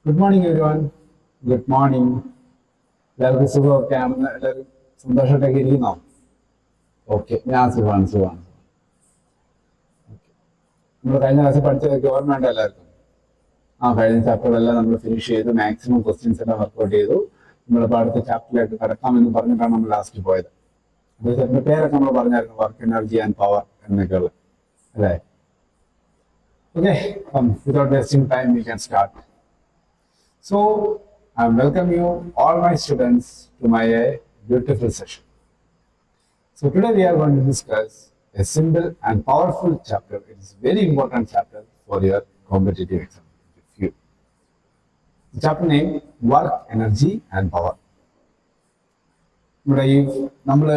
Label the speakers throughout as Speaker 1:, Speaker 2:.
Speaker 1: Good morning everyone. Good morning. എല്ലാവർക്കും സുഖമൊക്കെ ആണെന്ന് എല്ലാവരും സന്തോഷമായിട്ടൊക്കെ ഇരിക്കുന്നോ? ഓക്കെ, ഞാൻ സുഖമാണ്. നമ്മൾ കഴിഞ്ഞ ക്ലാസ്സിൽ പഠിച്ചതൊക്കെ ഓർമ്മയുണ്ട് എല്ലാവർക്കും? കഴിഞ്ഞ ചാപ്റ്ററെല്ലാം നമ്മൾ ഫിനിഷ് ചെയ്ത് മാക്സിമം ക്വസ്റ്റ്യൻസ് എല്ലാം വർക്ക്ഔട്ട് ചെയ്തു. നമ്മളിപ്പോൾ അടുത്ത ചാപ്റ്ററിലേക്ക് കിടക്കാമെന്ന് പറഞ്ഞിട്ടാണ് നമ്മൾ ലാസ്റ്റ് പോയത്. അതിന്റെ പേരൊക്കെ നമ്മൾ പറഞ്ഞായിരുന്നു, വർക്ക്, എനർജി ആൻഡ് പവർ എന്നൊക്കെ ഉള്ളത് അല്ലേ? Okay, without wasting time we can start. So, I welcome you, all my students, to my beautiful session. So, today we are going to discuss a simple and powerful chapter. It is a very important chapter for your competitive exam. The chapter name, Work, Energy and Power. ഇവിടെ ഈ നമ്മൾ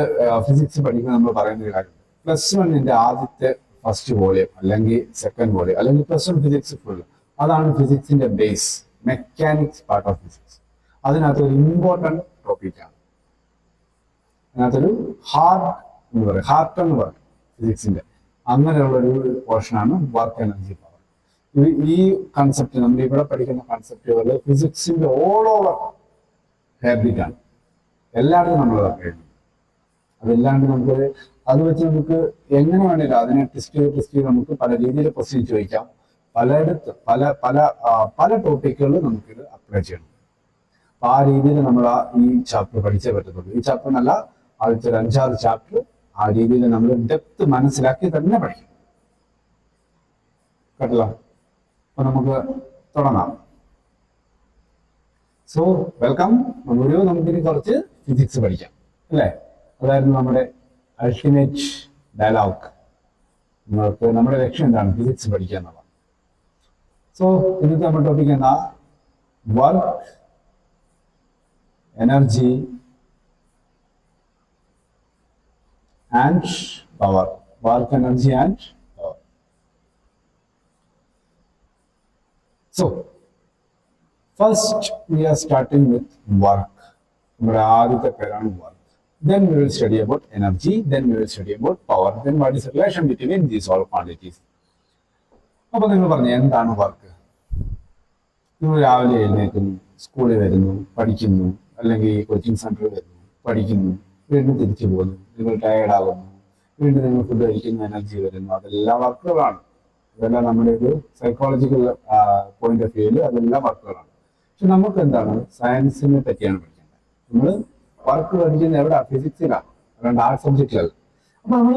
Speaker 1: physics പഠിക്കുമ്പോൾ നമ്മൾ പറയുന്ന ഒരു കാര്യം, +1 ആദ്യത്തെ first volume അല്ലെങ്കിൽ സെക്കൻഡ് വോളിയം അല്ലെങ്കിൽ +1 ഫിസിക്സ് ഫുൾ, അതാണ് ഫിസിക്സിന്റെ base, mechanics part of physics. അതിനകത്തൊരു ഇമ്പോർട്ടൻറ്റ് ടോപ്പിക്കാണ്. അതിനകത്തൊരു ഹാർട്ട് എന്ന് പറയും ഫിസിക്സിന്റെ. അങ്ങനെയുള്ളൊരു പോർഷനാണ് വർക്ക്, എനർജി, പവർ. ഈ കൺസെപ്റ്റ്, നമ്മൾ ഇവിടെ പഠിക്കുന്ന കൺസെപ്റ്റുകൾ ഫിസിക്സിന്റെ ഓൾ ഓവർ ഫാബ്രിക്കാണ്. എല്ലായിടത്തും നമ്മൾ എഴുതും. അതല്ലാണ്ട് നമുക്ക് അത് വെച്ച് നമുക്ക് എങ്ങനെ വേണേലും അതിനെ ടെസ്റ്റ് ചെയ്ത് നമുക്ക് പല രീതിയിൽ ക്വസ്റ്റ്യൻ ചോദിക്കാം. പലയിടത്ത് പല പല പല ടോപ്പിക്കുകളിൽ നമുക്കിത് അപ്ലൈ ചെയ്യണം. അപ്പൊ ആ രീതിയിൽ നമ്മൾ ഈ ചാപ്റ്റർ പഠിച്ചേ പറ്റത്തുള്ളൂ. ഈ ചാപ്റ്റർ എന്നല്ല, ആദ്യത്തെ ഒരു 5-6 ചാപ്റ്റർ ആ രീതിയിൽ നമ്മൾ ഡെപ്ത് മനസ്സിലാക്കി തന്നെ പഠിക്കും. കേട്ടല്ലോ? അപ്പൊ നമുക്ക് തുടങ്ങാം. So welcome. നമുക്കിനി കുറച്ച് ഫിസിക്സ് പഠിക്കാം അല്ലേ? അതായിരുന്നു നമ്മുടെ അൾട്ടിമേറ്റ് ഡയലോഗ്. നമ്മുടെ ലക്ഷ്യം എന്താണ്? ഫിസിക്സ് പഠിക്കുക എന്നുള്ളത്. സോ ഇന്നത്തെ നമ്മുടെ ടോപ്പിക് എന്താ? Work, energy and power. Work, energy and power. So first we R starting with work. നമ്മുടെ ആദ്യത്തെ പേരാണ് work. Then we will study about energy. Then we will study about power. Then what is the relation between these all quantities? അപ്പൊ നിങ്ങൾ പറഞ്ഞു, എന്താണ് work? നിങ്ങൾ രാവിലെ എഴുന്നേൽക്കുന്നു, സ്കൂളിൽ വരുന്നു, പഠിക്കുന്നു, അല്ലെങ്കിൽ കോച്ചിങ് സെന്ററിൽ വരുന്നു, പഠിക്കുന്നു, വീണ്ടും തിരിച്ചു പോകുന്നു, നിങ്ങൾ ടയേർഡാകുന്നു, വീണ്ടും നിങ്ങൾ ഫുഡ് കഴിക്കുന്ന, എനർജി വരുന്നു. അതെല്ലാം വർക്കുകളാണ്. അതെല്ലാം നമ്മുടെ ഒരു സൈക്കോളജിക്കൽ പോയിന്റ് ഓഫ് വ്യൂവിൽ അതെല്ലാം വർക്കുകളാണ്. പക്ഷെ നമുക്ക് എന്താണ്, സയൻസിനെ പറ്റിയാണ് പഠിക്കേണ്ടത്. നമ്മൾ വർക്ക് പഠിക്കുന്നത് എവിടെ? ഫിസിക്സിലാണ്, അല്ലാണ്ട് ആ സബ്ജക്റ്റിലല്ല. അപ്പൊ നമ്മൾ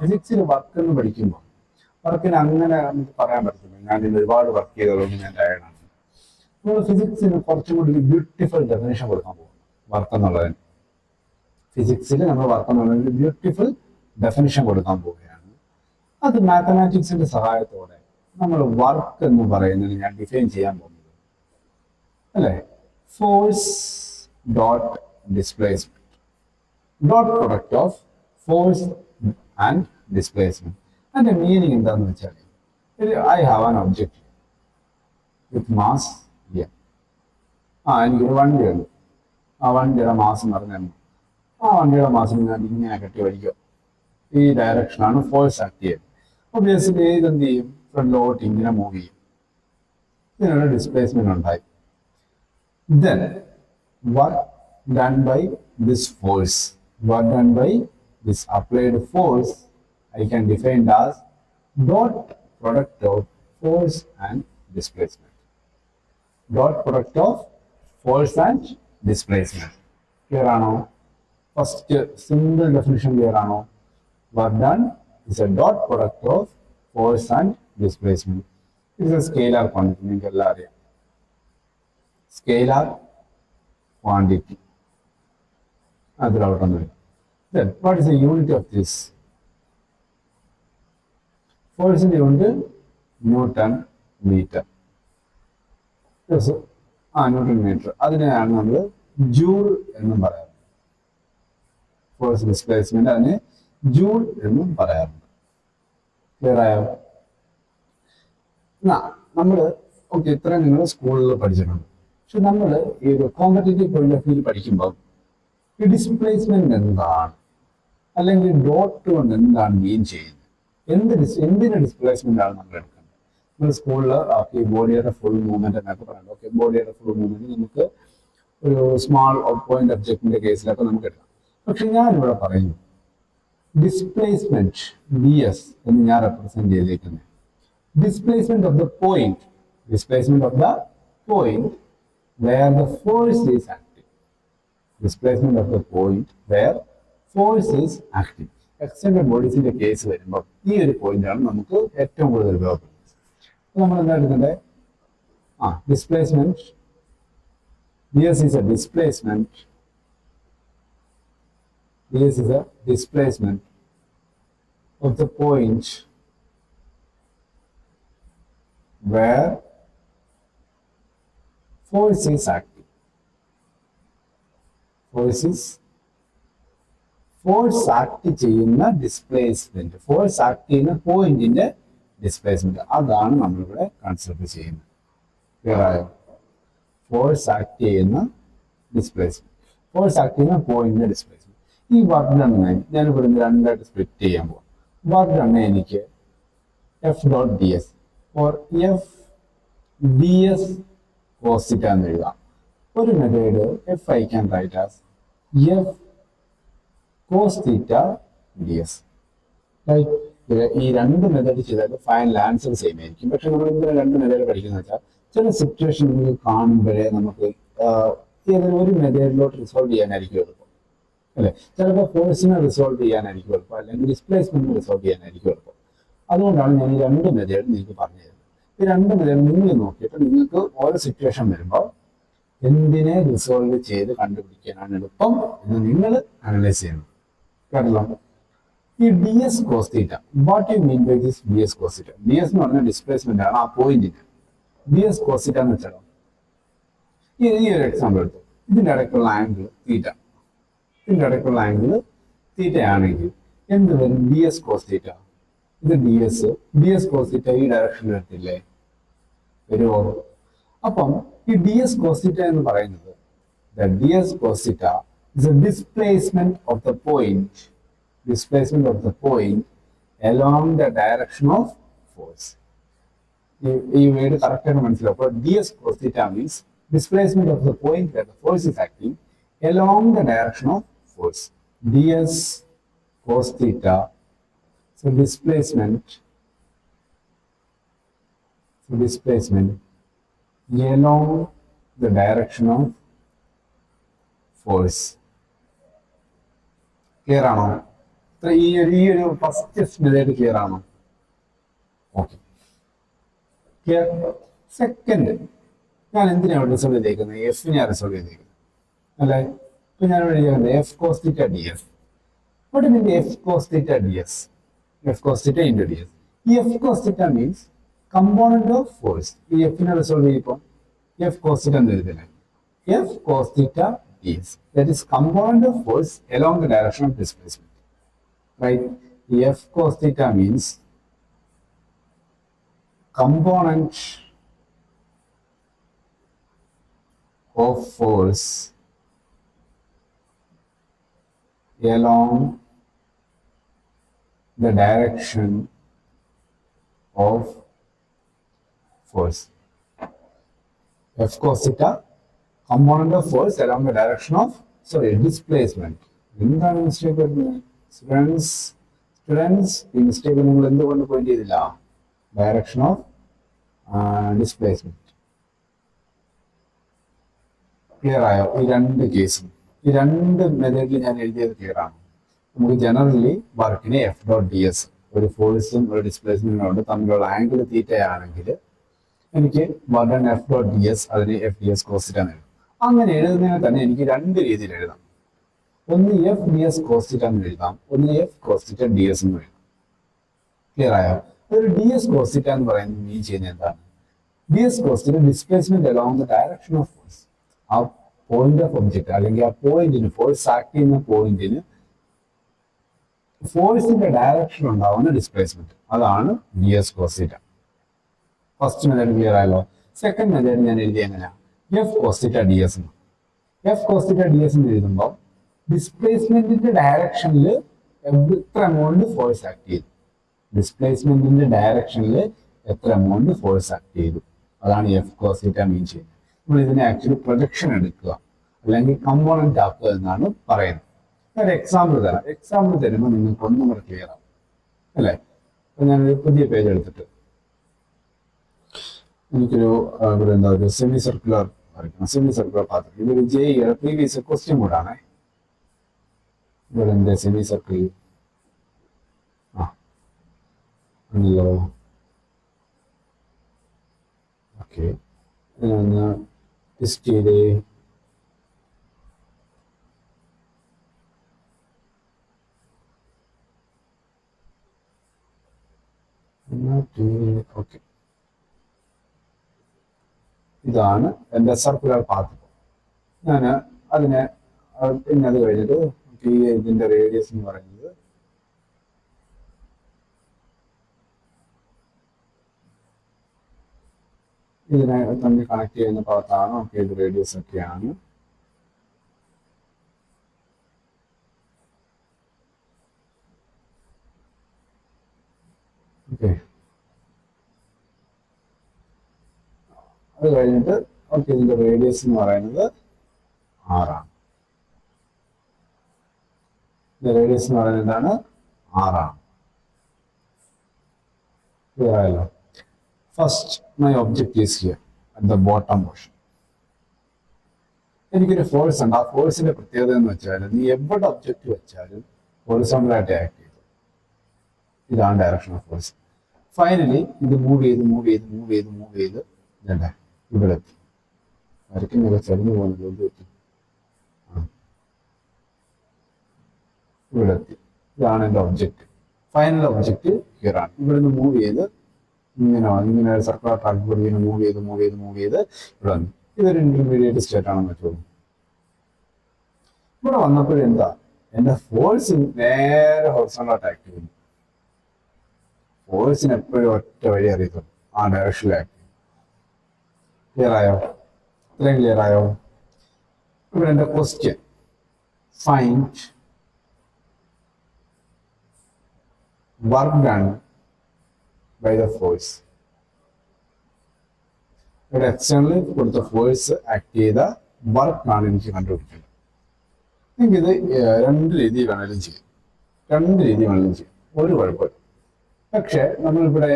Speaker 1: ഫിസിക്സിൽ വർക്ക് എന്ന് പഠിക്കുമ്പോൾ വർക്കിന് അങ്ങനെ നമുക്ക് പറയാൻ പറ്റില്ല, ഞാൻ ഇന്ന് ഒരുപാട് വർക്ക് ചെയ്തതുകൊണ്ട് ഞാൻ ടയർഡാണ്. നമ്മൾ ഫിസിക്സിന് കുറച്ചും കൂടി ബ്യൂട്ടിഫുൾ ഡെഫിനേഷൻ കൊടുക്കാൻ പോകും വർക്ക് എന്നുള്ളതിന്. ഫിസിക്സിൽ നമ്മൾ വർക്ക് എന്നുള്ളതിന് ബ്യൂട്ടിഫുൾ ഡെഫിനേഷൻ കൊടുക്കാൻ പോവുകയാണ്. അത് മാത്തമാറ്റിക്സിന്റെ സഹായത്തോടെ നമ്മൾ വർക്ക് എന്ന് പറയുന്നത് ഞാൻ ഡിഫൈൻ ചെയ്യാൻ പോകുന്നത് അല്ലേ? Force dot displacement, dot product of force and displacement. And the meaning എന്താണെന്ന് വെച്ചാൽ, I have an object with mass here. എനിക്കൊരു വണ്ടിയുണ്ട്. ആ വണ്ടിയുടെ മാസം പറഞ്ഞാൽ ആ വണ്ടിയുടെ മാസം ഞാൻ ഇങ്ങനെ കെട്ടി വരിക. ഈ ഡയറക്ഷനാണ് ഫോഴ്സ് ആക്ട് ചെയ്യുന്നത്. അപ്പോൾ ബേസിക്കലി ഇതെന്ത് ചെയ്യും? ഫ്രണ്ടിലോട്ട് ഇങ്ങനെ മൂവ് ചെയ്യും. ഇതിനൊരു ഡിസ്പ്ലേസ്മെന്റ് ഉണ്ടായി. Then work done by this force, work done by this applied force, I can define as dot product of force and displacement. Dot product of force and displacement. Clear ആണോ? First simple definition clear ആണോ? Work done is a dot product of force and displacement. It is a scalar quantity. നിങ്ങൾക്ക് എല്ലാം അറിയാം. Scalar quantity. Then what is the unit of this? Force unit Newton meter. Newton meter. അതിനെയാണ് നമ്മൾ joule എന്നും പറയാറുണ്ട്. Force displacement അതിനെ joule എന്നും പറയാറുണ്ട്. ക്ലിയർ ആയോ? നമ്മൾ ഓക്കെ, ഇത്രയും നിങ്ങൾ സ്കൂളിൽ പഠിച്ചിട്ടുണ്ട്. പക്ഷെ നമ്മൾ ഈ ഒരു കോമ്പറ്റേറ്റീവ് പോയിന്റ് ഓഫ് വ്യൂ പഠിക്കുമ്പോൾ ഈ ഡിസ്പ്ലേസ്മെന്റ് എന്താണ്, അല്ലെങ്കിൽ ഡോട്ട് കൊണ്ട് എന്താണ് മീൻ ചെയ്യുന്നത്, എന്തിന് ഡിസ്പ്ലേസ്മെന്റ് ആണ് നമ്മൾ എടുക്കുന്നത്? നമ്മൾ സ്കൂളിൽ ഈ ബോഡിയുടെ ഫുൾ മൂവ്മെന്റ് എന്നൊക്കെ പറയുന്നത്. ഓക്കെ, ബോഡിയുടെ ഫുൾ മൂവ്മെന്റ് നമുക്ക് ഒരു സ്മാൾ പോയിന്റ് ഒബ്ജക്റ്റിന്റെ കേസിലൊക്കെ നമുക്ക് എടുക്കാം. പക്ഷെ ഞാനിവിടെ പറയുന്നു ഡിസ്പ്ലേസ്മെന്റ് ഡി എസ് എന്ന് ഞാൻ റെപ്രസെന്റ് ചെയ്തിരിക്കുന്നത് displacement of the point, displacement of the point where the force is acting, displacement of the point where force is acting. Extended ബോഡീസിന്റെ കേസ് വരുമ്പോൾ ഈ ഒരു പോയിന്റാണ് നമുക്ക് ഏറ്റവും കൂടുതൽ ഉപയോഗപ്പെടുന്നത്. നമ്മൾ എന്താ എടുക്കണ്ടേ? Displacement ds is a displacement, ds is a displacement of the point where force is acting. Force act ചെയ്യുന്ന ഡിസ്പ്ലേസ്മെന്റ്, ഫോഴ്സ് ആക്ട് ചെയ്യുന്ന പോയിന്റിന്റെ ഡിസ്പ്ലേസ്മെന്റ്, അതാണ് നമ്മളിവിടെ കൺസിഡർ ചെയ്യുന്നത്. ക്ലിയർ ആയോ? ഫോഴ്സ് ആക്ട് ചെയ്യുന്ന ഡിസ്പ്ലേസ്മെന്റ്, ഫോഴ്സ് ആക്ട് ചെയ്യുന്ന പോയിന്റിന്റെ ഡിസ്പ്ലേസ്മെന്റ്. ഈ വർക്ക് ഡണ്ണിനെ ഞാൻ ഇവിടെ നിന്ന് രണ്ടായിട്ട് സ്പ്ലിറ്റ് ചെയ്യാൻ പോകും. വർക്ക് ഡണ്ണ് എനിക്ക് F dot D S or F D S cos theta എന്ന് എഴുതാം. ഒരു method F I can write as F cos theta D S. ഈ രണ്ട് മെത്തേഡ് ചെയ്താൽ ഫൈനൽ ആൻസർ സെയിം ആയിരിക്കും. പക്ഷെ നമ്മൾ ഇതിന് രണ്ട് മെത്തേഡ് പഠിക്കുന്നത് വെച്ചാൽ ചില സിറ്റുവേഷൻ നമുക്ക് കാണുമ്പോഴേ നമുക്ക് ഏതൊരു ഒരു മെത്തേഡിലോട്ട് റിസോൾവ് ചെയ്യാനായിരിക്കും എളുപ്പം, അല്ലെ? ചിലപ്പോൾ ഫോഴ്സിനെ റിസോൾവ് ചെയ്യാനായിരിക്കും എളുപ്പം, അല്ലെങ്കിൽ ഡിസ്പ്ലേസ്മെന്റിനെ റിസോൾവ് ചെയ്യാനായിരിക്കും എളുപ്പം. അതുകൊണ്ടാണ് ഞാൻ ഈ രണ്ട് മെത്തേഡ് നിങ്ങൾക്ക് പറഞ്ഞു തരുന്നത്. ഈ രണ്ട് മെത്തേഡ് നിങ്ങൾ നോക്കിയിട്ട് നിങ്ങൾക്ക് ഓരോ സിറ്റുവേഷൻ വരുമ്പോൾ എന്തിനെ റിസോൾവ് ചെയ്ത് കണ്ടുപിടിക്കാനാണ് എളുപ്പം എന്ന് നിങ്ങൾ അനലൈസ് ചെയ്യണം. കേട്ടല്ലോ? ഈ D S cos theta, what you mean by this D S cos theta? D S എന്ന് പറഞ്ഞാൽ ഡിസ്പ്ലേസ്മെന്റ് ആണ് ആ പോയിന്റിന്. ഡി എസ് കോസ് തീറ്റ എന്ന് വെച്ചാലോ, ഈ ഒരു എക്സാമ്പിൾ എടുത്തു. ഇതിന്റെ ഇടയ്ക്കുള്ള ആംഗിൾ തീറ്റ, ഇതിന്റെ ഇടയ്ക്കുള്ള ആംഗിൾ തീറ്റ ആണെങ്കിൽ എന്ത് വരും? D S cos theta. ഇത് ഡി എസ് കോസ് തീറ്റ ഈ ഡയറക്ഷനിൽ വരത്തില്ലേ? വരുമോ? അപ്പം ഈ ഡി എസ് കോസ് തീറ്റ എന്ന് പറയുന്നത് D S cos theta is a displacement of the point, displacement of the point along the direction of force. ഈ വേർഡ് കറക്റ്റ് ആയിട്ട് മനസ്സിലാവും. അപ്പോൾ D S cos theta means displacement of the point where the force is acting along the direction of force. ds cos theta, so displacement along the direction of force. Clear ആണോ? ഈ ഒരു first method clear ആണോ? Okay, clear. Second, ഞാൻ എന്തിനാണ് resolve ചെയ്തേക്കുന്നത്? എഫിനെയാണ് resolve ചെയ്തേക്കുന്നത്, അല്ലെ? ഇപ്പൊ ഞാൻ ഇവിടെ എഴുതിയത് F cos theta D S. What mean F cos theta D S? F cos theta into D S. ഈ F cos theta means component of force. ഈ എഫിനെ റിസോൾവ് ചെയ്യുമ്പോൾ എഫ് കോസ് തീറ്റ എന്ന് എഴുതില്ലേ? F cos theta D S, that is component of force along the direction of displacement. Right? F cos theta means component of force along the direction of force. F cos theta, component of force along the direction of displacement. എന്താണ് mistake വരുന്നത്? Students ഈ mistake നിങ്ങൾ എന്തുകൊണ്ട് point ചെയ്തില്ല? Direction of displacement. Clear ആയോ? ഈ രണ്ട് കേസും, ഈ രണ്ട് മെത്തേഡിൽ ഞാൻ എഴുതിയത് ക്ലിയർ ആണ്. നമുക്ക് ജനറലി വർക്കിന് എഫ് ഡോട്ട് ഡി എസ്, ഒരു ഫോഴ്സും ഒരു ഡിസ്പ്ലേസ്മെന്റും കൊണ്ട് തമ്മിലുള്ള ആംഗിൾ തീറ്റയാണെങ്കിൽ എനിക്ക് work F dot D S, അതിന് F D S cos theta എന്ന് എഴുതും. അങ്ങനെ എഴുതുന്നതിനെ തന്നെ എനിക്ക് രണ്ട് രീതിയിൽ എഴുതാം. ഒന്ന് F D S cos theta എന്ന് എഴുതാം, ഒന്ന് F cos theta D S എന്ന് എഴുതാം. ക്ലിയർ ആയോ? ഒരു ഡി എസ് കോസ് തീറ്റ എന്ന് പറയുന്നത് മീൻ ചെയ്യുന്നത് എന്താണ്? D S cos theta displacement along the direction of force. ആ പോയിന്റ് ഓഫ് ഒബ്ജക്റ്റ് അല്ലെങ്കിൽ ആ പോയിന്റിന്, ഫോഴ്സ് ആക്ട് ചെയ്യുന്ന പോയിന്റിന് ഫോഴ്സിന്റെ ഡയറക്ഷൻ ഉണ്ടാവുന്ന ഡിസ്പ്ലേസ്മെന്റ്, അതാണ് D S cos theta. First method clear ആയല്ലോ. സെക്കൻഡ് മെത്തേഡ് ഞാൻ എഴുതി എങ്ങനെയാണ്? F cos theta D S എന്ന്. F cos theta D S എന്ന് എഴുതുമ്പോൾ ഡിസ്പ്ലേസ്മെന്റിന്റെ ഡയറക്ഷനിൽ എത്ര എമൗണ്ട് ഫോഴ്സ് ആക്ട് ചെയ്തു, ഡിസ്പ്ലേസ്മെന്റിന്റെ ഡയറക്ഷനിൽ എത്ര എമൗണ്ട് ഫോഴ്സ് ആക്ട് ചെയ്തു. അതാണ് എഫ് കോസ് തീറ്റ മീൻ ചെയ്യുന്നത്. നമ്മൾ ഇതിനെ ആക്ച്വലി പ്രൊജക്ഷൻ എടുക്കുക അല്ലെങ്കിൽ കമ്പോണന്റ് ആക്കുക എന്നാണ് പറയുന്നത്. ഒരു എക്സാമ്പിൾ തരാം. എക്സാമ്പിൾ തരുമ്പോൾ നിങ്ങൾക്ക് ഒന്നും കൂടെ ക്ലിയർ ആവും അല്ലേ. അപ്പൊ ഞാനൊരു പുതിയ പേജ് എടുത്തിട്ട് എനിക്കൊരു ഇവിടെ എന്താ ഒരു സെമി സർക്കുലർ വരയ്ക്കണം. സെമി സർക്കുലർ പാത്രം. ഇതൊരു ജെയുടെ പ്രീവിയസ് ക്വസ്റ്റ്യൻ കൂടാണ്. ഇവിടെ എന്താ സെമി സർക്കിൾ ആണല്ലോ. ഓക്കെ, ഇതിനൊന്ന് ടെസ്റ്റ് ചെയ്തേ. ഓക്കെ, ഇതാണ് എൻ്റെ സർക്കുലർ പാത്ത്. ഞാൻ അതിനെ പിന്നെ അത് കഴിഞ്ഞിട്ട് ഇതിന്റെ റേഡിയസ് എന്ന് പറയുന്നത് ഇതിനെ തമ്മിൽ കണക്ട് ചെയ്യുന്ന പാത്താണ്. ഓക്കെ, ഇത് റേഡിയസ് ഒക്കെയാണ്. ഓക്കെ, അത് കഴിഞ്ഞിട്ട് ഓക്കെ ഇതിന്റെ റേഡിയസ് എന്ന് പറയുന്നത് 6ആണ്. റേഡിയസ് എന്ന് പറയുന്നത് എന്താണ്? 6ആണ്. ക്ലിയർ ആയല്ലോ. First my object is here at the bottom portion. എനിക്കൊരു ഫോഴ്സ് ഉണ്ട്. ആ ഫോഴ്സിന്റെ പ്രത്യേകത എന്ന് വെച്ചാൽ നീ എവിടെ ഒബ്ജക്റ്റ് വെച്ചാലും ഹൊറിസോണ്ടലായിട്ട് ആക്ട് ചെയ്തു. ഇതാണ് ഡയറക്ഷൻ ഓഫ് ഫോഴ്സ്. ഫൈനലി ഇത് മൂവ് ചെയ്ത് ഇതല്ലേ ഇവിടെ എത്തി. വരയ്ക്കുന്നൊക്കെ ചരിഞ്ഞു പോകുന്നത് ഇവിടെ എത്തി. ഇതാണ് എൻ്റെ ഒബ്ജക്റ്റ്. ഫൈനൽ ഒബ്ജക്റ്റ് ഹിയർ ആണ്. ഇവിടുന്ന് മൂവ് ചെയ്ത് ഇങ്ങനെ സർക്കുലർ ട്രാക്ക് കൂടി ഇങ്ങനെ മൂവ് ചെയ്ത് ഇവിടെ വന്നു. ഇതൊരു ഇന്റർമീഡിയറ്റ് സ്റ്റേറ്റ് ആണെന്ന് വെച്ചോളൂ. ഇവിടെ വന്നപ്പോഴെന്താ എൻ്റെ ഫോഴ്സ് നേരെ ഹൊറിസോണ്ടൽ ആക്ട് ചെയ്യുന്നു. ഫോഴ്സിന് എപ്പോഴും ഒറ്റ വഴി അറിയത്തുള്ളൂ, ആ ഡയറക്ഷനിൽ ആക്ട് ചെയ്യും. ക്ലിയർ ആയോ? ഇത്രയും ക്ലിയർ ആയോ? ഇവിടെ എൻ്റെ question, find work done by the force. ഇവിടെ എക്സ്റ്റേണലി കൊടുത്ത ഫോഴ്സ് ആക്ട് ചെയ്ത വർക്ക് ആണ് എനിക്ക് കണ്ടുപിടിക്കേണ്ടത്. എനിക്കിത് രണ്ട് രീതി വേണമെങ്കിലും ചെയ്യാം, ഒരു കുഴപ്പമില്ല. പക്ഷെ നമ്മളിവിടെ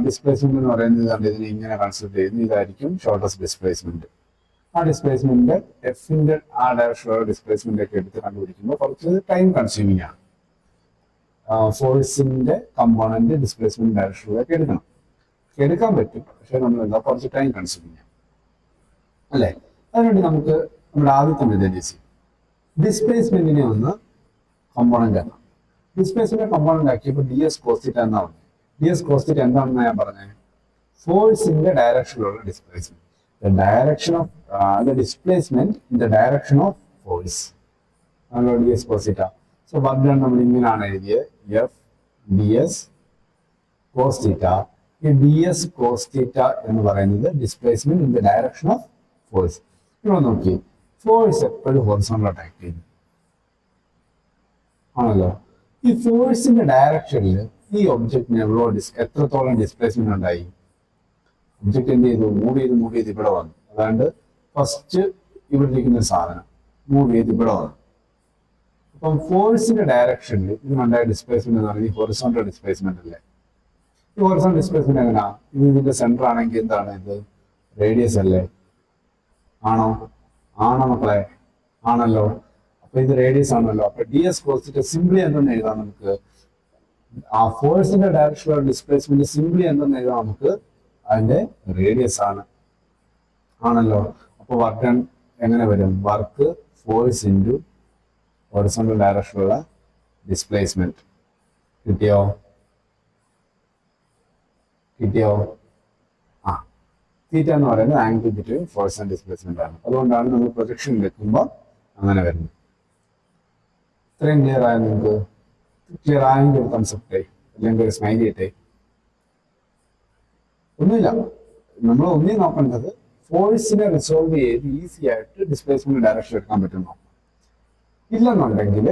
Speaker 1: ഡിസ്പ്ലേസ്മെന്റ് എന്ന് പറയുന്നത് ഇതിനെ ഇങ്ങനെ കൺസിഡർ ചെയ്യുന്നു. ഇതായിരിക്കും ഷോർട്ടസ്റ്റ് ഡിസ്പ്ലേസ്മെന്റ്. ആ ഡിസ്പ്ലേസ്മെന്റ് എഫിന്റെ ആ ഡയറക്ഷനുള്ള ഡിസ്പ്ലേസ്മെന്റ് ഒക്കെ എടുത്ത് കണ്ടുപിടിക്കുമ്പോൾ കുറച്ച് ടൈം കൺസ്യൂമിംഗ് ആണ്. ഫോഴ്സിന്റെ കമ്പോണന്റ് ഡിസ്പ്ലേസ്മെന്റ് ഡയറക്ഷനിലേക്ക് എടുക്കാൻ പറ്റും. പക്ഷെ നമ്മൾ എന്താ കുറച്ച് ടൈം കൺസ്യൂമിംഗ് ആണ് അല്ലേ. അതിനുവേണ്ടി നമുക്ക് നമ്മുടെ ആദ്യത്തെ മെത്തേഡ് ഡിസ്പ്ലേസ്മെന്റിനെ ഒന്ന് കമ്പോണന്റ് ആക്കാം. ഡിസ്പ്ലേസ്മെന്റ് കമ്പോണന്റ് ആക്കിയപ്പോൾ ഡി എസ് കോസ്റ്റിറ്റ എന്നാ പറഞ്ഞത്. ഡി എസ് കോസ്റ്റിറ്റ എന്താണെന്ന് ഞാൻ പറഞ്ഞത്? ഫോഴ്സിന്റെ ഡയറക്ഷനിലുള്ള displacement. Direction of the displacement in the direction of force ആണല്ലോ D S cos theta. So work done നമ്മൾ ഇങ്ങനെയാണ് എഴുതിയത്, F D S cos theta. ഈ ഡി എസ് കോസ് തീറ്റ എന്ന് പറയുന്നത് displacement in the direction of force. ഇവിടെ നോക്കി, force എപ്പോഴും ഹൊറിസോണ്ടൽ ആക്ട് ചെയ്യുന്നു ആണല്ലോ. ഈ ഫോഴ്സിന്റെ ഡയറക്ഷനിൽ ഈ ഒബ്ജക്റ്റിന് എത്രത്തോളം ഡിസ്പ്ലേസ്മെന്റ് ഉണ്ടായി? ഒബ്ജക്റ്റ് എന്ത് ചെയ്തു? മൂവ് ചെയ്ത് ഇവിടെ വന്നു. അതാണ്ട് ഫസ്റ്റ് ഇവിടെ ഇരിക്കുന്ന ഒരു സാധനം മൂവ് ചെയ്ത് ഇവിടെ വന്നു. അപ്പം ഫോഴ്സിന്റെ ഡയറക്ഷനിൽ ഇതിനുണ്ടായ ഡിസ്പ്ലേസ്മെന്റ് എന്ന് പറയുന്നത് ഹൊറിസോണ്ടൽ ഡിസ്പ്ലേസ്മെന്റ് അല്ലേ. ഈ ഹൊറിസോണ്ടൽ ഡിസ്പ്ലേസ്മെന്റ് എങ്ങനെയാ? ഇത് ഇതിന്റെ സെന്റർ ആണെങ്കിൽ എന്താണ് ഇത്? റേഡിയസ് അല്ലേ? ആണോ മക്കളെ? ആണല്ലോ. അപ്പൊ ഇത് റേഡിയസ് ആണല്ലോ. അപ്പൊ ഡി എസ് കോസ് സിംപ്ലി എന്തെന്ന് എഴുതാം നമുക്ക്? ആ ഫോഴ്സിന്റെ ഡയറക്ഷനിലുള്ള ഡിസ്പ്ലേസ്മെന്റ് സിംപ്ലി എന്തെന്ന് എഴുതാം നമുക്ക്? അതിന്റെ റേഡിയസ് ആണല്ലോ. അപ്പൊ വർക്ക് ഡൺ എങ്ങനെ വരും? വർക്ക് ഫോഴ്സ് ഇൻറ്റു ഹൊറിസോണ്ടൽ ഡയറക്ഷനിലുള്ള ഡിസ്പ്ലേസ്മെന്റ്. കിട്ടിയോ? തീറ്റ എന്ന് പറയുന്നത് angle between force and displacement ആണ്. അതുകൊണ്ടാണ് നമ്മൾ പ്രൊജക്ഷൻ വെക്കുമ്പോൾ അങ്ങനെ വരുന്നത്. ഇത്രയും ക്ലിയർ ആയ നിങ്ങൾക്ക്? ക്ലിയർ ആയെങ്കിൽ ഒരു കൺസെപ്റ്റ് അല്ലെങ്കിൽ ഒരു സ്മൈലി ഇട്ടേ. ഒന്നുമില്ല, നമ്മൾ ഒന്നേ നോക്കേണ്ടത് ഫോഴ്സിനെ റിസോൾവ് ചെയ്ത് ഈസി ആയിട്ട് ഡിസ്പ്ലേസ്മെന്റ് ഡയറക്ഷൻ എടുക്കാൻ പറ്റും. ഇല്ലെന്നുണ്ടെങ്കിൽ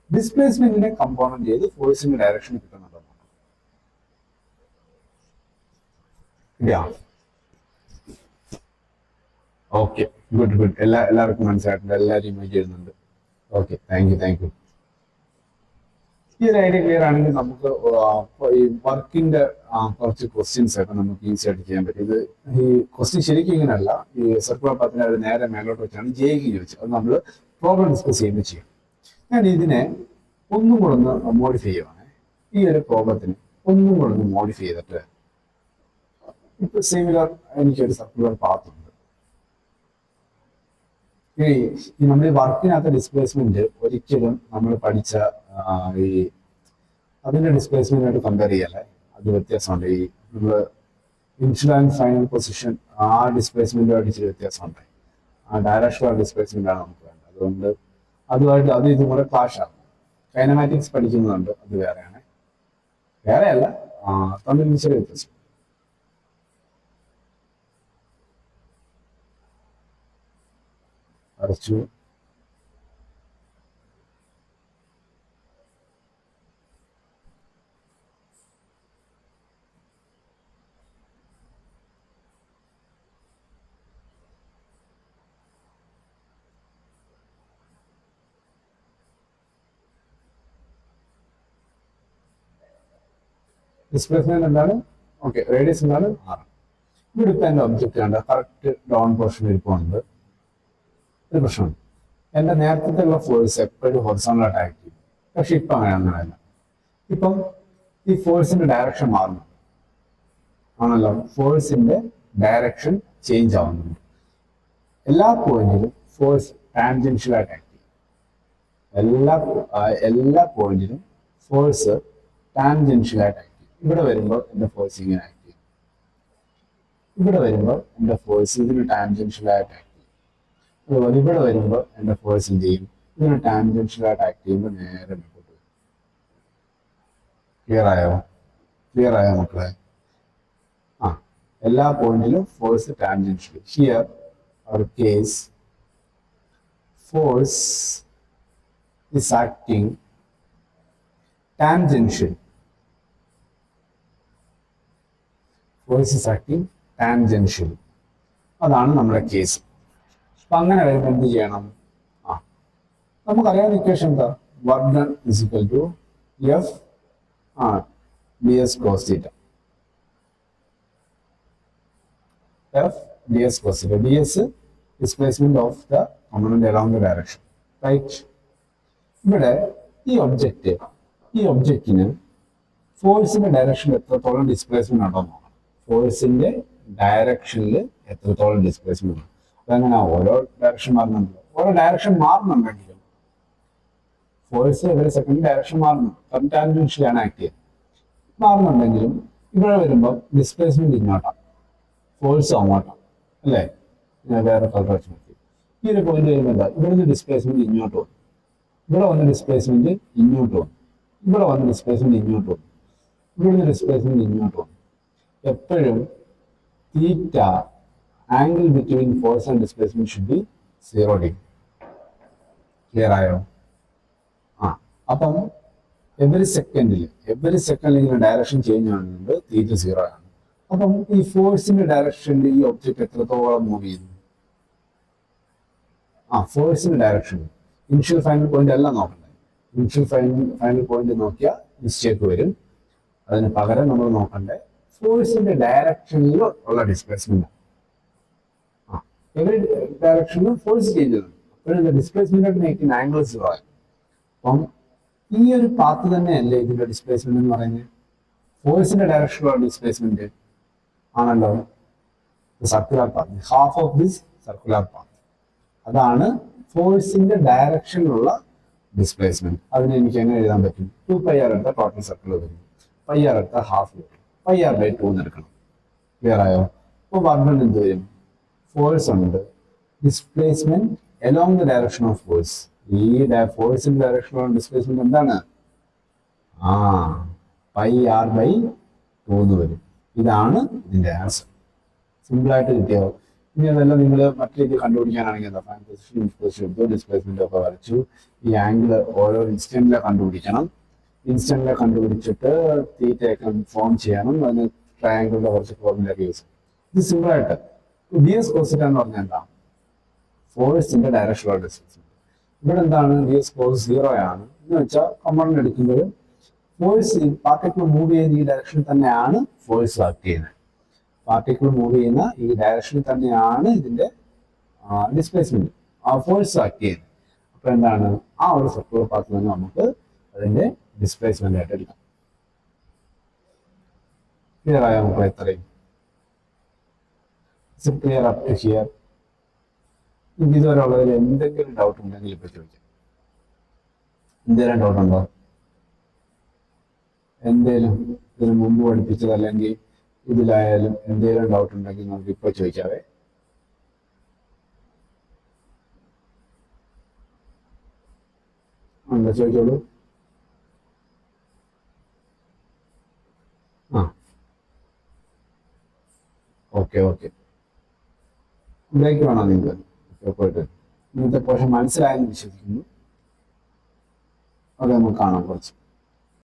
Speaker 1: ഡിസ്പ്ലേസ്മെന്റിനെ കമ്പോണന്റ് ചെയ്ത് ഫോഴ്സിന്റെ ഡയറക്ഷൻ കിട്ടുന്നുണ്ടോ. Yeah okay, good good. എല്ലാവർക്കും മനസ്സിലായിട്ടുണ്ട്, എല്ലാവരും ഇമേജ് ചെയ്യുന്നുണ്ട്. Okay, thank you. ഈ ഒരു ഐഡിയ ക്ലിയർ ആണെങ്കിൽ നമുക്ക് ഈ വർക്കിന്റെ കുറച്ച് ക്വസ്റ്റ്യൻസ് ഒക്കെ നമുക്ക് ഈസി ആയിട്ട് ചെയ്യാൻ പറ്റും. ഇത് ഈ ക്വസ്റ്റ്യൻ ശരിക്കും ഇങ്ങനെയല്ല, ഈ സർക്കുലർ പാത്തിന് ഒരു നേരെ മേലോട്ട് വെച്ചാണ് ജെയ്ക്ക് ചോദിച്ചത്. അത് നമ്മൾ പ്രോബ്ലം ഡിസ്കസ് ചെയ്യുമ്പോൾ ചെയ്യും. ഞാൻ ഇതിനെ ഒന്നും കൂടെ ഒന്ന് മോഡിഫൈ ചെയ്യുവാണ്. ഈ ഒരു പ്രോബ്ലത്തിന് ഒന്നും കൂടെ ഒന്ന് മോഡിഫൈ ചെയ്തിട്ട് ഇപ്പൊ സിമിലർ എനിക്കൊരു സർക്കുലർ പാത്ത് ഉണ്ട്. ഈ നമ്മൾ ഈ വർക്കിനകത്ത് ഡിസ്പ്ലേസ്മെന്റ് ഒരിക്കലും നമ്മൾ പഠിച്ച ഈ അതിന്റെ ഡിസ്പ്ലേസ്മെന്റായിട്ട് കമ്പയർ ചെയ്യല്ലേ, അത് വ്യത്യാസമുണ്ട്. ഈ നമ്മൾ ഇനിഷ്യൽ ആൻഡ് ഫൈനൽ പൊസിഷൻ ആ ഡിസ്പ്ലേസ്മെന്റുമായിട്ട് ഇച്ചിരി വ്യത്യാസമുണ്ട്. ആ ഡയറക്ഷണൽ ഡിസ്പ്ലേസ്മെന്റ് ആണ് നമുക്ക് വേണ്ടത്. അതുകൊണ്ട് അതുമായിട്ട് അത് ഇതും കൂടെ ക്ലാഷ് ആകും. കൈനമാറ്റിക്സ് പഠിക്കുന്നുണ്ട്, അത് വേറെയാണ്, വേറെയല്ല, തമ്മിൽ ചെറിയ വ്യത്യാസം. വരച്ചു. ഡിസ്പ്ലേസ്മെന്റ് എന്താണ്? ഓക്കെ, റേഡിയസ് എന്താണ്? 6. ഇവിടെ ഇപ്പൊ എന്റെ ഒബ്ജക്റ്റ് കണ്ട കറക്റ്റ് ഡൗൺ പോർഷൻ ഇരിപ്പുണ്ട്. ഒരു പ്രശ്നമുണ്ട്, എന്റെ നേരത്തെ ഉള്ള ഫോഴ്സ് എപ്പോഴും ഹൊറിസോണ്ടൽ ആക്ട് ചെയ്യും. പക്ഷെ ഇപ്പൊ അങ്ങനെയല്ല. ഇപ്പം ഈ ഫോഴ്സിന്റെ ഡയറക്ഷൻ മാറുന്നു ആണല്ലോ, ഫോഴ്സിന്റെ ഡയറക്ഷൻ ചേഞ്ച് ആവുന്നുണ്ട്. എല്ലാ പോയിന്റിലും ഫോഴ്സ് ടാൻജൻഷ്യലായിട്ട് ആക്ട് ചെയ്യും. എല്ലാ പോയിന്റിലും ഫോഴ്സ് ടാൻജൻഷ്യലായിട്ട് ആക്ട് ചെയ്യും. ഇവിടെ വരുമ്പോൾ എന്റെ ഫോഴ്സ് ഇങ്ങനെ ആക്ട് ചെയ്യും. ഇവിടെ വരുമ്പോൾ എന്റെ ഫോഴ്സ് ഇതിന് ടാൻജൻഷ്യലായിട്ട് ആക്ട് ചെയ്യും. അതുപോലെ ഇവിടെ വരുമ്പോൾ എന്റെ ഫോഴ്സ് എന്ത് ചെയ്യും? ഇതിന് ടാൻജൻഷ്യലായിട്ട് ആക്ട് ചെയ്യുമ്പോൾ നേരെ മുമ്പോട്ട് വരും. ക്ലിയർ ആയോ മക്കളെ? എല്ലാ പോയിന്റിലും force tangential. Here our case, force is acting tangential. Force is acting tangential. അതാണ് നമ്മുടെ കേസ്. അപ്പൊ അങ്ങനെ വരുമ്പോൾ എന്ത് ചെയ്യണം? നമുക്കറിയാവുന്ന ഇക്വേഷൻ എന്താ? Work done is equal to F ds cos theta. F ds cos theta. ds displacement of the component along the direction, right? ഇവിടെ ഈ ഒബ്ജക്റ്റിന് ഫോഴ്സിന്റെ ഡയറക്ഷനിൽ എത്രത്തോളം ഡിസ്പ്ലേസ്മെന്റ് ഉണ്ടോ നോക്കണം. ഫോഴ്സിന്റെ ഡയറക്ഷനിൽ എത്രത്തോളം ഡിസ്പ്ലേസ്മെന്റ് ഉണ്ട്. അതങ്ങനെ ഓരോ ഡയറക്ഷൻ മാറുന്നുണ്ടെങ്കിലും ഫോഴ്സ് എവറി സെക്കൻഡ് ഡയറക്ഷൻ മാറുന്നു. ടാൻജൻഷ്യലാണ് ആക്ട് ചെയ്യുന്നത്. മാറുന്നുണ്ടെങ്കിലും ഇവിടെ വരുമ്പോൾ ഡിസ്പ്ലേസ്മെന്റ് ഇങ്ങോട്ടാണ്, ഫോഴ്സ് അങ്ങോട്ടാണ്, അല്ലേ? ഞാൻ വേറെ കാൽക്കുലേഷൻ നോക്കി. ഈ ഒരു പോയിന്റ് വരുമ്പോൾ എന്താ? ഇവിടുന്ന് ഡിസ്പ്ലേസ്മെന്റ് ഇങ്ങോട്ട് വന്നു, ഇവിടെ വന്ന് ഡിസ്പ്ലേസ്മെന്റ് ഇങ്ങോട്ട് വന്നു, ഇവിടെ വന്ന് ഡിസ്പ്ലേസ്മെന്റ് ഇങ്ങോട്ട് വന്നു, ഇവിടുന്ന് ഡിസ്പ്ലേസ്മെന്റ് ഇങ്ങോട്ട് വന്നു. എപ്പോഴും theta angle between force and displacement should be 0 degree. Clear ആയോ? അപ്പം എവറി സെക്കൻഡിൽ ഇങ്ങനെ ഡയറക്ഷൻ ചേഞ്ച് ആകുന്നുണ്ട്, തീറ്റ 0 ആണ്. അപ്പം ഈ ഫോഴ്സിന്റെ ഡയറക്ഷനിൽ ഈ ഒബ്ജക്റ്റ് എത്രത്തോളം മൂവ് ചെയ്യുന്നു? ഫോഴ്സിന്റെ ഡയറക്ഷൻ ഇനിഷ്യൽ ഫൈനൽ പോയിന്റ് അല്ല നോക്കണ്ടേ. ഇനിഷ്യൽ ഫൈനൽ പോയിന്റ് നോക്കിയാൽ മിസ്റ്റേക്ക് വരും. അതിന് പകരം നമ്മൾ നോക്കണ്ടേ ഫോഴ്സിന്റെ ഡയറക്ഷനിൽ ഉള്ള ഡിസ്പ്ലേസ്മെന്റ്. എവറി ഡയറക്ഷനിലും ഫോഴ്സ് ചേഞ്ച് ചെയ്യുന്നു. അപ്പോഴും ഡിസ്പ്ലേസ്മെന്റ് മേക്കിംഗ് ആംഗിൾ 0 ആയി. അപ്പം ഈ ഒരു പാത്ത് തന്നെയല്ലേ ഇതിന്റെ ഡിസ്പ്ലേസ്മെന്റ് എന്ന് പറയുന്നത്? ഫോഴ്സിന്റെ ഡയറക്ഷനിലുള്ള ഡിസ്പ്ലേസ്മെന്റ് ആണല്ലോ circular path. Half of this circular path, അതാണ് ഫോഴ്സിന്റെ ഡയറക്ഷനിലുള്ള ഡിസ്പ്ലേസ്മെന്റ്. അതിന് എനിക്ക് എങ്ങനെ എഴുതാൻ പറ്റും? 2πr എടുത്ത ടോട്ടൽ സർക്കിൾ വരും, πr എടുത്ത ഹാഫ് വരും, πr/2 എടുക്കണം. ക്ലിയർ ആയോ? അപ്പോൾ വർക്ക് എന്ത് വരും? ഫോഴ്സ് ഉണ്ട്, displacement along the direction of force. ഈ ഫോഴ്സിന്റെ ഡയറക്ഷനിലുള്ള ഡിസ്പ്ലേസ്മെന്റ് എന്താണ്? πr/2 വരും. ഇതാണ് ഇതിന്റെ ആൻസർ. സിമ്പിൾ ആയിട്ട് കിട്ടിയോ? ഇനി അതെല്ലാം നിങ്ങൾ മറ്റു രീതിയിൽ കണ്ടുപിടിക്കാനാണെങ്കിൽ എന്താ? ഫൈൻ പൊസിഷൻ എടുത്തു, ഡിസ്പ്ലേസ്മെന്റ് ഒക്കെ വരച്ചു. ഈ ആംഗിൾ ഓരോ ഇൻസ്റ്റന്റിലെ കണ്ടുപിടിക്കണം. ഇൻസ്റ്റന്റിലെ കണ്ടുപിടിച്ചിട്ട് തീറ്റയൊക്കെ ഫോം ചെയ്യണം. അതിന് ട്രയാങ്കിളിന്റെ കുറച്ച് ഫോർമുല യൂസ് ചെയ്യും. ഇത് സിമ്പിൾ ആയിട്ട് ഡി എസ് കോസിറ്റ എന്ന് പറഞ്ഞാൽ എന്താ, ഫോഴ്സിന്റെ ഡയറക്ഷനുള്ള ഡിസ്റ്റൻസ്. ഇവിടെ എന്താണ് ഡി എസ് കോസ് 0 ആണ് എന്ന് വെച്ചാൽ കമ്പൗണ്ട് എടുക്കുമ്പോൾ ഫോഴ്സ് പാർട്ടിക്കിൾ മൂവ് ചെയ്യുന്ന ഈ ഡയറക്ഷനിൽ തന്നെയാണ് ഫോഴ്സ് ആക്ട് ചെയ്യുന്നത്. പാർട്ടിക്കിൾ മൂവ് ചെയ്യുന്ന ഈ ഡയറക്ഷനിൽ തന്നെയാണ് ഇതിന്റെ ഡിസ്പ്ലേസ്മെന്റ് ആ ഫോഴ്സ് ആക്ട് ചെയ്യുന്നത്. അപ്പൊ എന്താണ്, ആ ഒരു സർക്കുലർ പാത്തിൽ നിന്ന് നമുക്ക് അതിന്റെ ഡിസ്പ്ലേസ്മെന്റ് ആയിട്ട് എടുക്കാം. ക്ലിയർ ആയോ നമുക്ക് ഇത്രയും? Clear up to here? നിങ്ങൾക്ക് ഇതുവരെ ഉള്ളതിൽ എന്തെങ്കിലും ഡൗട്ട് ഉണ്ടെങ്കിൽ ഇപ്പൊ ചോദിക്കാം. എന്തെങ്കിലും ഡൗട്ട് ഉണ്ടോ? എന്തേലും ഇതിന് മുമ്പ് പഠിപ്പിച്ചത് അല്ലെങ്കിൽ ഇതിലായാലും എന്തെങ്കിലും ഡൗട്ട് ഉണ്ടെങ്കിൽ നമുക്ക് ഇപ്പൊ ചോദിക്കാവേ. ഉണ്ടോ? ചോദിച്ചോളൂ. ആ ഓക്കെ ഓക്കെ. ബ്രേക്ക് വേണോ നിങ്ങൾക്ക്? പോയിട്ട് ഇന്നത്തെ പോഷൻ മനസ്സിലായെന്ന് വിശ്വസിക്കുന്നു. അത് നമുക്ക് കാണാം കുറച്ച്.